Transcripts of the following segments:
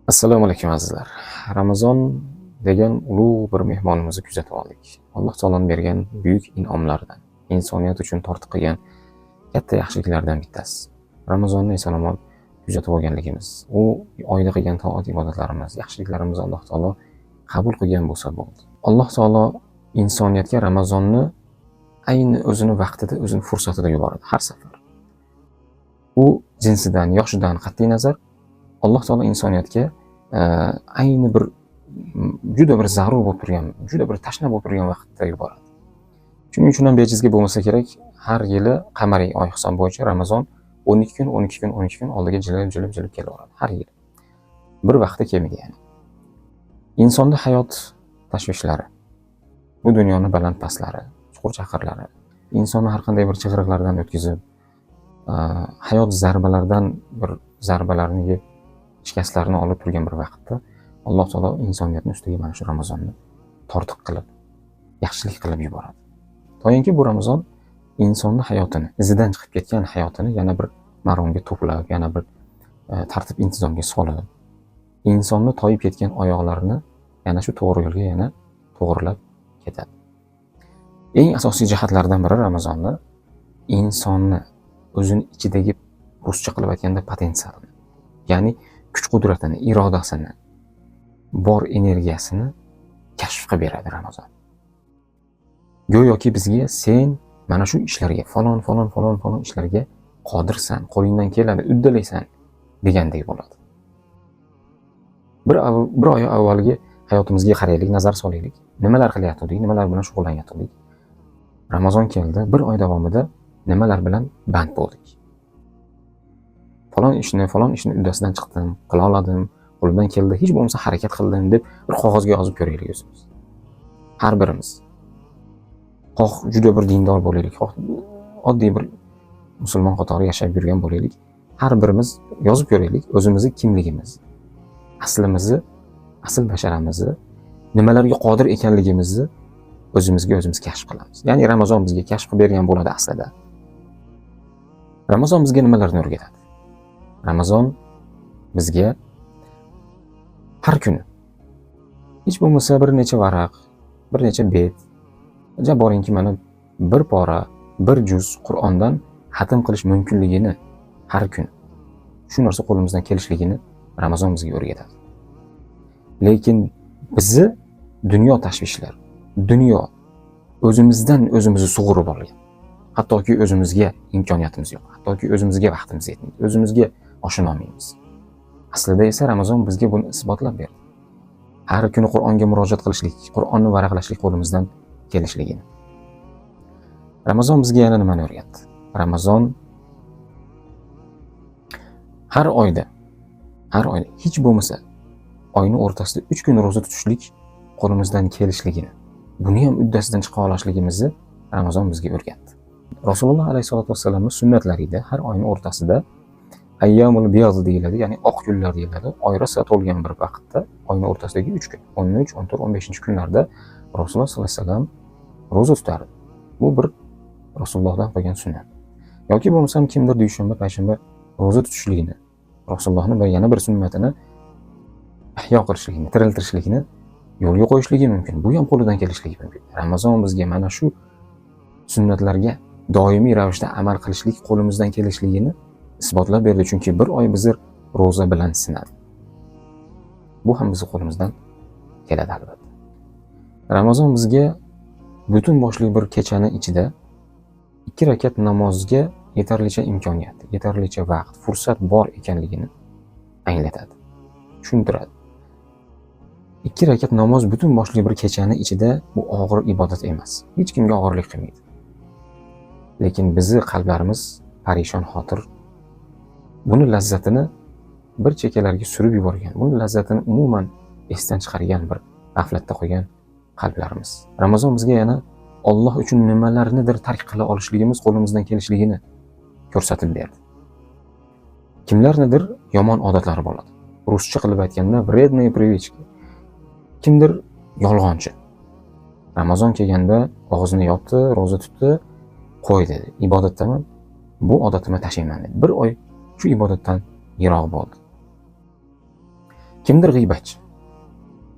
Assalomu alaykum azizlar. Ramazon degan ulug' bir mehmonimizni kuzatib oldik. Alloh taoloning bergan buyuk in'omlardan, insoniyat uchun tortiq qilgan katta yaxshiliklardan bittasi. Ramazonni eson-omon kuzatib olganligimiz, u oyda qilgan toat ibodatlarimiz, yaxshiliklarimizni Alloh taolo qabul qilgan bo'lsa bo'ldi. Alloh taolo insoniyatga Ramazonni ayni o'zini vaqtida, o'zini fursatida yuboradi har safar. U jinsidan, yoshidan qat'iy nazar Alloh taolo insoniyatga ayni bir juda bir zarur bo'lib turgan, juda bir tashna bo'lib turgan vaqtda yuboradi. Shuning uchun ham bejizga bo'lmasa kerak, har yili qamariy oy hisobi bo'yicha Ramazon 12 kun oldiga jilib kelaveradi har yil. Bir vaqtda kelmaydi ya'ni. Insonda hayot tashvishlari, bu dunyoning baland pastlari, chuqur chaqirlari, insonni har qanday bir chig'iriqlardan o'tkazib, hayot zarbalarni yeb shikastlarni olib turgan bir vaqtda Alloh taolo insoniyatni ustiga mana shu Ramazonni tortiq qilib, yaxshilik qilib yuboradi. To'yinki bu Ramazon insonni hayotini, izidan chiqib ketgan hayotini yana bir maromga to'plab, yana bir tartib intizomga solib, insonni toyib ketgan oyoqlarini yana shu to'g'ri yo'lga yana to'g'rilab ketadi. Eng asosiy jihatlardan biri Ramazonni insonni o'zini ichidagi, ruscha qilib aytganda, potensialni, ya'ni kuch-qudratini, irodasini, bor energiyasini kashf qilib beradi Ramazon. Go'yoki bizga sen mana shu ishlarga, falon ishlarga qodirsan, qo'lingdan keladi, uddalaysan degandek bo'ladi. Bir oy avvalgi hayotimizga qaraylik, nazar solaylik. Nimalar qilyaptik, nimalar bilan shug'ullanyaptik? Ramazon keldi, bir oy davomida nimalar bilan band bo'ldik? Falon ishni uddasidan chiqdim, qila oladim, qo'limdan keldi, hech bo'lmasa harakat qildim deb bir qog'ozga yozib ko'raylik o'zimiz. Har birimiz. Xoh juda bir dindor bo'laylik, xoh oddiy bir musulmon qatori yashab yurgan bo'laylik, har birimiz yozib ko'raylik o'zimizni kimligimiz, aslimizni, asl basharamizni, nimalarga qodir ekanligimizni o'zimizga o'zimiz kashf qilamiz. Ya'ni Ramazon bizga kashf qilib bergan bo'ladi aslida. Ramazon bizga nimalarni o'rgatadi? Ramazon bizga har kuni hech bo'lmasa bir necha varaq, bir necha bet, boringki mana bir pora, bir juz Qur'ondan xatm qilish mumkinligini har kun shu narsa qo'limizdan kelishligini Ramazon bizga o'rgatadi. Lekin bizni dunyo tashvishlar, dunyo o'zimizdan o'zimizni sug'urib olgan. Hattoki o'zimizga imkoniyatimiz yo'q, hattoki o'zimizga vaqtimiz yetmaydi, o'zimizga oshunolmaymiz. Aslida esa Ramazon bizga buni isbotlab berdi. Har kuni Qur'onga murojaat qilishlik, Qur'onni varaqlashlik qo'limizdan kelishligini. Ramazon bizga yana nimani o'rgatdi? Ramazon har oyda hech bo'lmasa oyning o'rtasida 3 kun roza tutishlik qo'limizdan kelishligini, buni ham uddasidan chiqa olishligimizni Ramazon bizga o'rgatdi. Rasululloh alayhisolatu vassalamning sunnatlarida har oyning o'rtasida ayyamul biyad deyiladi, ya'ni oq kunlar deyiladi. Oy rosa to'lgan bir vaqtda, oyning o'rtasidagi 3 kun, 13, 14, 15-kunlarda Rasululloh sollallohu alayhi vasallam roza tutardi. Bu bir Rasulullohdan qolgan sunnat. Yoki bo'lmasam kimdir dushanba, payshanba roza tutishligini, Rasulullohning yana bir sunnatini ihyo qilishligini, tiriltirishligini yo'lga qo'yishligi mumkin. Bu ham qo'lidan kelishligi mumkin. Ramazon bizga mana shu sunnatlarga doimiy ravishda amal qilishlik qo'limizdan kelishligini isbotlab berdi, chunki bir oy bizni roza bilan sinadi. Bu ham bizning qo'limizdan keladi albatta. Ramazon bizga butun boshli bir kechani ichida 2 rakat namozga yetarlicha imkoniyat, yetarlicha vaqt, fursat bor ekanligini anglatadi, tushuntiradi. 2 rakat namoz butun boshli bir kechani ichida bu og'ir ibodat emas. Hech kimga og'irlik qilmaydi. Lekin bizni qalblarimiz parishon xotir, buni lazzatini bir chekkalarga surib yuborgan, buni lazzatini umuman esdan chiqargan bir g'aflatda qolgan qalblarimiz. Ramazon bizga yana Alloh uchun nimalarnidir tark qila olishligimiz qo'limizdan kelishligini ko'rsatib berdi. Kimlarnidir yomon odatlari bo'ladi. Ruscha qilib aytganda vredные привычки. Kimdir yolg'onchi. Ramazon kelganda og'zini yopdi, roza tutdi, qo'y dedi. Ibodatdaman, bu odatimni tashlayman dedi. Bir oy shu ibodatdan yiroq bo'ldi. Kimdir g'iybatchi.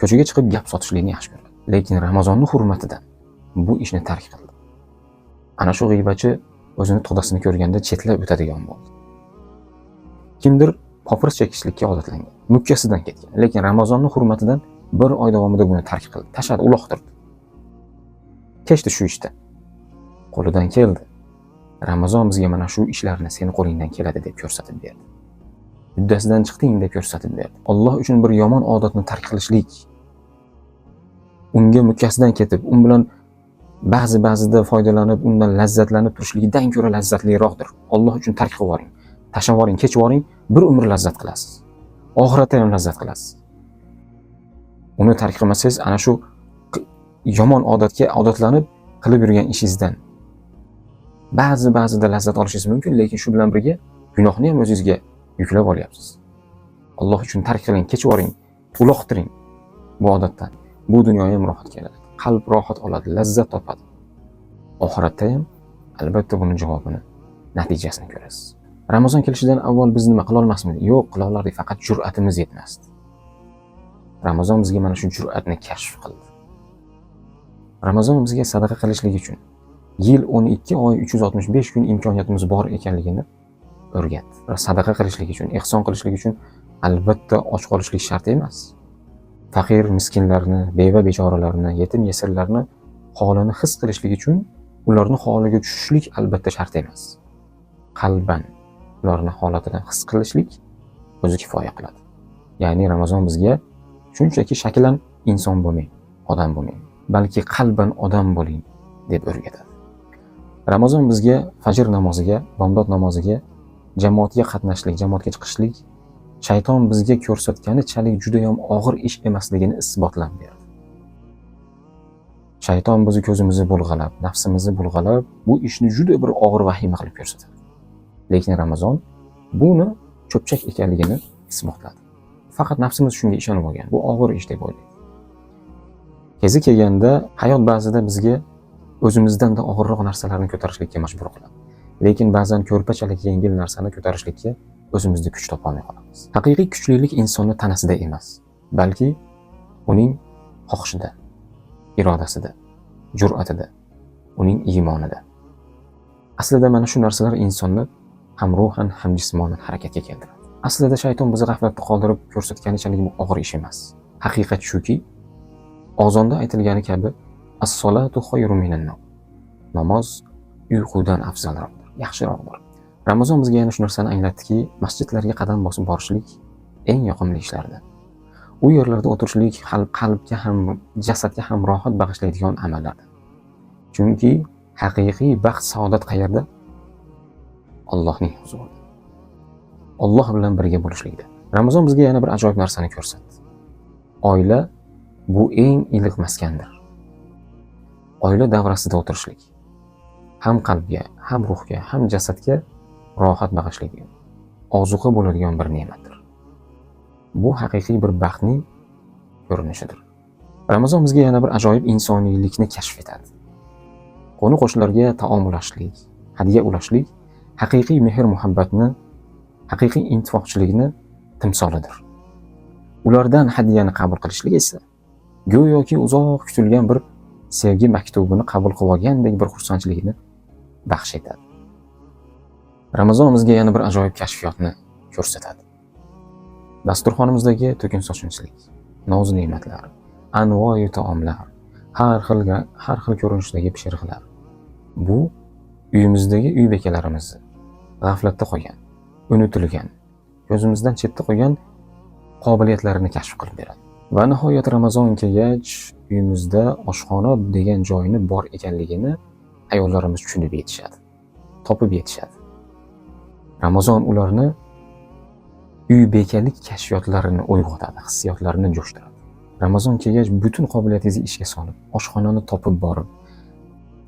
Ko'chaga chiqib gap sotishlikni yaxshi ko'radi. Lekin Ramazonning hurmatidan bu ishni tark qildi. Ana shu g'iybatchi o'zini to'dasini ko'rganda chetlab o'tadigan bo'ldi. Kimdir popirs chekishlikka odatlangan, mukkasidan ketgan. Lekin Ramazonning hurmatidan bir oy davomida buni tark qildi, tashladi, uloqtirdi. Kechdi shu ishda. Qo'lidan keldi. Ramazon bizga mana shu ishlarni seni qo'lingdan keladi deb ko'rsatib berdi. Uddasidan chiqding deb ko'rsatib berdi. Alloh uchun bir yomon odatni tark qilishlik, unga mukkasidan ketib, un bilan ba'zida foydalanib, undan lazzatlanib turishligidan ko'ra lazzatliroqdir. Alloh uchun tark qilib yuboring. Tashlab yuboring, kechib yuboring, bir umr lazzat qilasiz. Oxiratda ham lazzat qilasiz. Uni tark qilmasangiz, ana shu yomon odatga odatlanib qilib yurgan ishingizdan ba'zida lazzat olishingiz mumkin, lekin shu bilan birga gunohni ham o'zingizga yuklab olyapsiz. Alloh uchun tark qiling, kechib yuboring, uloqtiring bu odatdan. Bu dunyoga ham rohat keladi. Qalb rohat oladi, lazzat topadi. Oxiratda ham albatta buning javobini, natijasini ko'rasiz. Ramazon kelishidan avval biz nima qila olmasmidik? Yo'q, qila olardik, faqat jur'atimiz yetmasdi. Ramazon bizga mana shu jur'atni kashf qildi. Ramazon bizga sadaqa qilishlik uchun yil 12 oy 365 kun imkoniyatimiz bor ekanligini o'rgatdi. Sadaqa qilishlik uchun, ihson qilishlik uchun albatta och qolishlik shart emas. Faqir, miskinlarni, beva bechoralarni, yetim yesirlarni holini his qilishlik uchun ularning holiga tushishlik albatta shart emas. Qalban ularni holatidan his qilishlik o'zi kifoya qiladi. Ya'ni Ramazon bizga shunchaki shaklan inson bo'lmang, odam bo'lmang, balki qalban odam bo'ling deb o'rgatadi. Ramazon bizga fajr namoziga, bomdod namoziga, jamoatga qatnashlik, jamoatga chiqishlik shayton bizga ko'rsatganichalik juda ham og'ir ish emasligini isbotlab berdi. Shayton bizni ko'zimizni bulg'alab, nafsimizni bulg'alab, bu ishni juda bir og'ir vahima qilib ko'rsatadi. Lekin Ramazon buni cho'pchak ekanligini isbotladi. Faqat nafsimiz shunga ishonib olgan. Bu og'ir ish deb o'ylaydi. Kezi kelganda hayot ba'zida bizga o'zimizdan-da og'irroq narsalarni ko'tarishlikka majbur qiladi. Lekin ba'zan ko'rpachalik yengil narsani ko'tarishlikka o'zimizda kuch topa olmay qolamiz. Haqiqiy kuchlilik insonning tanasida emas, balki uning xohishida, irodasida, jur'atida, uning iymonida. Aslida mana shu narsalar insonni ham ruhan, ham jismonan harakatga keltiradi. Aslida shayton bizni g'aflatda qoldirib ko'rsatganichalik bu og'ir ish emas. Haqiqat shuki, ozonda aytilgani kabi as-solatu khayrun minan nawm. Namoz uyqudan afzalroqdir, yaxshiroqdir. Ramazon bizga yana shu narsani anglatdiki, masjidlarga qadam bosib borishlik eng yoqimli ishlardir. U yerlarda o'tirishlik qalbga ham, jasadga ham rohat bag'ishlaydigan amallardir. Chunki haqiqiy baxt, saodat qayerda? Allohning huzurida. Alloh bilan birga bo'lishlikda. Ramazon bizga yana bir ajoyib narsani ko'rsatdi. Oila bu eng iliq maskandir. Oila davrasida o'tirishlik ham qalbga, ham ruhga, ham jasadga rohat bag'ishlaydigan, ozuqa bo'ladigan bir ne'matdir. Bu haqiqiy bir baxtning ko'rinishidir. Ramazon bizga yana bir ajoyib insoniylikni kashf etadi. Qo'ni-qo'shnilarga taom ulashlik, hadya ulashlik haqiqiy mehr muhabbatni, haqiqiy intifoqchilikni timsolidir. Ulardan hadyani qabul qilishlik esa go'yoki uzoq kutilgan bir sevgi maktubini qabul qilib olgandek bir xursandchilikni baxsh etadi. Ramazon bizga yana bir ajoyib kashfiyotni ko'rsatadi. Dasturxonimizdagi to'kin sochinchilik, noz-ne'matlar, anvoyi taomlar, har xil ko'rinishdagi pishiriqlar. Bu uyimizdagi uy bekalarimizni g'aflatda qolgan, unutilgan, ko'zimizdan chetda qolgan qobiliyatlarini kashf qilib beradi. Va nihoyat Ramazon kelgach, uyimizda oshxona degan joyni bor ekanligini ayollarimiz tushunib yetishadi, topib yetishadi. Ramazon ularni uy bekalik kashfiyotlarini uyg'otadi, hissiyotlarini jo'shtiradi. Ramazon kelgach, butun qobiliyatingizni ishga solib, oshxonani topib borib,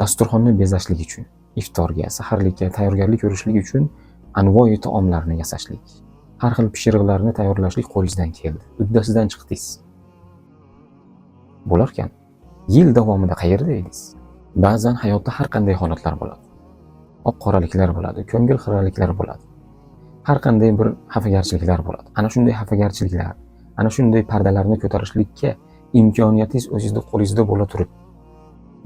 dasturxonni bezashlik uchun, iftorga, saharlikka tayyorgarlik ko'rishlik uchun anvoyi taomlarni yasashlik, har xil pishiriqlarni tayyorlashlik qo'lingizdan keldi, uddasidan chiqdingiz. Bo'larkan, yil davomida qayerda edingiz? Ba'zan hayotda har qanday holatlar bo'ladi. Oq-qoraliklar bo'ladi, ko'ngil xiraliklar bo'ladi. Har qanday bir xafagarchiliklar bo'ladi. Ana shunday xafagarchiliklar, ana shunday pardalarni ko'tarishlikka imkoniyatingiz o'zingizda qo'lingizda bo'la turib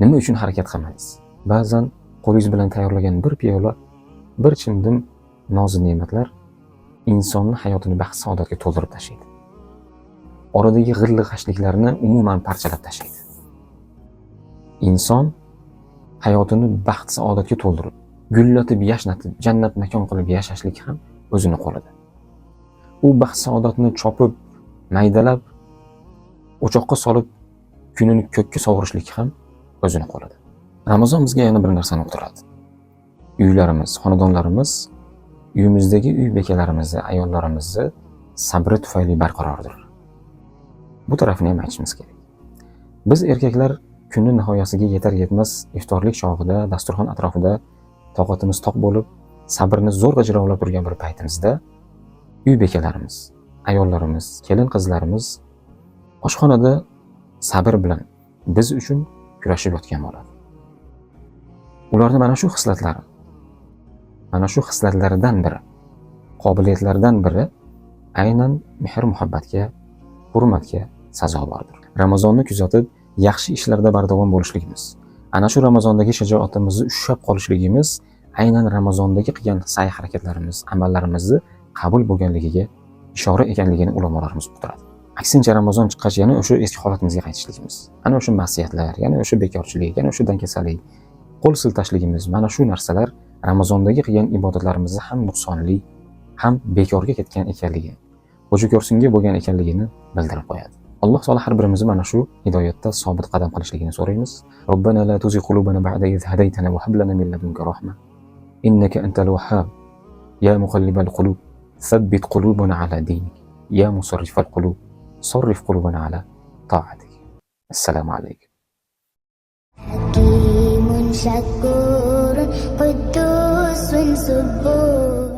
nima uchun harakat qilmaysiz? Ba'zan qo'lingiz bilan tayyorlagan bir piyola, bir chimdim nozik ne'matlar insonni hayotini baxt saodatga to'ldirib tashlaydi. Oradagi g'irli-g'ashliklarni umuman parchalab tashlaydi. Inson hayotini baxt saodatga to'ldirib, gullatib, yashnatib, jannat makon qilib yashashlik ham o'zini qo'lida. U baxt saodatni chopib, maydalab, o'choqqa solib, kunini ko'kka sovurishlik ham o'zini qo'lida. Ramazon bizga yana bir narsani uqtiradi. Uylarimiz, xonadonlarimiz, uyimizdagi uy bekalarimizni, ayollarimizni sabri tufayli barqarordir. Bu tarafini ham aytishimiz kerak. Biz erkaklar kunni nihoyasiga yetar yetmas iftorlik chog'ida, dasturxon atrofida toqatimiz toq bo'lib, sabrni zo'rg'a jilovlab turgan bir paytimizda uy bekalarimiz, ayollarimiz, kelin qizlarimiz oshxonada sabr bilan biz uchun kurashib yotgan bo'ladi. Ularning mana shu xislatlaridan biri, qobiliyatlaridan biri aynan mehr-muhabbatga, hurmatga sazovordir. Ramazonni kuzatib, yaxshi ishlarda bardavom bo'lishligimiz, ana shu Ramazondagi shijoatimizni ushlab qolishligimiz aynan Ramazondagi qilgan sa'y-harakatlarimiz, amallarimizni qabul bo'lganligiga ishora ekanligini ulamolarimiz uqtiradi. Aksincha Ramazon chiqqach yana o'sha eski holatimizga qaytishligimiz, ana o'sha ma'siyatlar, yana o'sha bekorchilik, yana o'sha dangasalik, qo'l siltashligimiz, mana shu narsalar Ramazondagi qilgan ibodatlarimizni ham nuqsonli, ham bekorga ketgan ekanligi, o'sha-ko'rsinga bo'lgan ekanligini bildirib qo'yadi. Alloh taolo har birimizni mana shu hidoyatda sobit qadam qilishligini so'raymiz. Robbana la tuzigh qulubana ba'da idh hadaytana va hab lana min ladunka rahma innaka antal wahhab ya muqallibal qulub thabbit qulubana ala dinik ya musarrifal qulub sarrif qulubana ala ta'atik. Assalomu alaykum. حكيم شكور قدوس سبوح